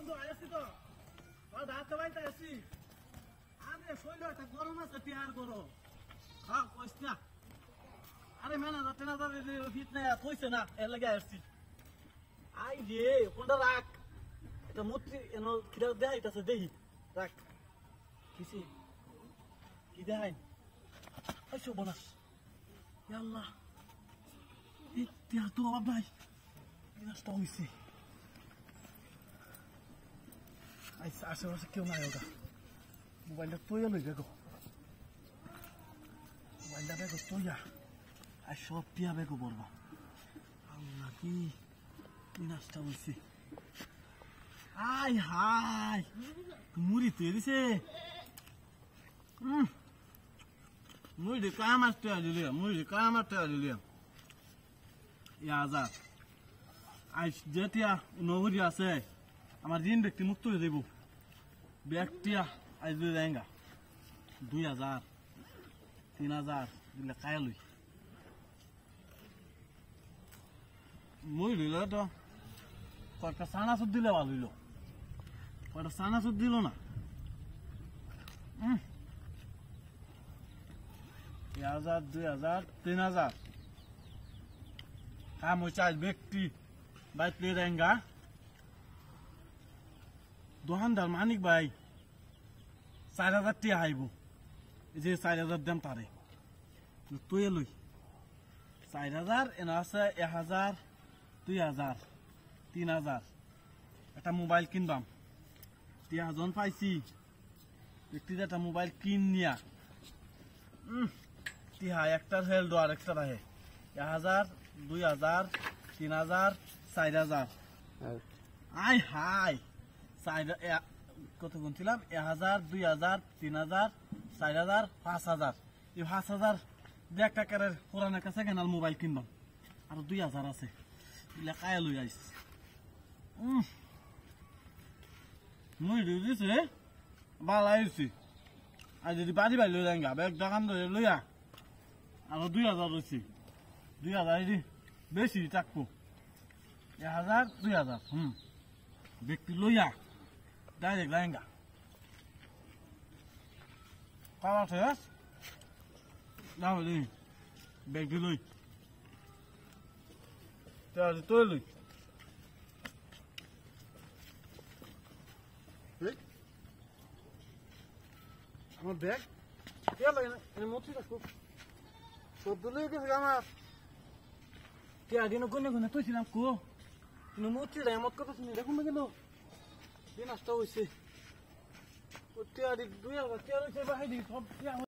বন্ধু আইছি তো ঢাকা বাইতে আছি আরে শৈল একটা গরম আছে টিয়ার গরম হ্যাঁ কইস না আরে মেনা যাতে না যাবে ফিট না কইছে না এর লাগে আসছি আই রে কোনটা রাখ এটা মূর্তি এনো কিরা দেয় এটা দেই রাখ কিসি কি দেয় আইসো বনাস ইয়া আল্লাহ ইতিয়া তো ভাই বিনাশটা হইছে আশেপাশে কেউ নাই ওটা মোবাইলটা তৈয়া লই বেগো মোবাইলটা বেগো তৈয়া আর সব টিয়া বেগো বলবা আল্লাহ কি বিনাশটা হইছে আয় হাই মুড়ি তৈরিছে মুড়ি কামার তৈয়া দিলিয়া মুড়ি কামার তৈয়া দিলিয়া ইয়াজা আইস যেতিয়া নগরী আছে আমার ঋণ ব্যক্তি মুক্ত হয়ে যাব ব্যক্তিয়া আইজ যায়গা 2000 3000 দিলে খায় লই মই লইল তো কয়েকটা সানাসুদ দিলে ভালো হইল কয়েকটা সানাসুদ দিল না 1000 2000 3000 কাম হয়েছে আজ ব্যক্তি বাইতে যায়গা দোকানদার মানিক ভাই 4000 টিয়া আইব যে 4000 দাম তারে তুই লই 4000 এনা আছে 1000 2000 3000 একটা মোবাইল কিনবাম টিয়া জন পাইছি ব্যক্তি একটা মোবাইল কিন নিয়া টিয়া একটার হেল দো আর একটা রাহে 1000 2000 3000 4000 আই হাই কত গুনছিলাম 1000 2000 3000 4000 5000 এই 5000 দেখ টাকার পুরানা কাছে কেনাল মোবাইল কিনবাম আর 2000 আছে লেখায় লই আইস মুই দিছে বাল আইছি আর যদি বাড়ি বাড়ি লই যাঙ্গা ব্যাগ দোকান ধরে লইয়া আর 2000 রয়েছে 2000 বেশি থাকবো 1000 2000 ব্যক্তি লইয়া ডাইরেক্ট লাইঙ্গা কালা শেষ যাও দিন ব্যক্তি লই তুই লই আমার ব্যাগ মতি রাখো সদ্য লই গেছে আমার দিন গুনে গুনে তুইছিলাম কো কিন্তু মতি এমত কথা শুনি দেখুন গেল দিন আসতে হয়েছে 2000 টাকা বাহাই দিই সব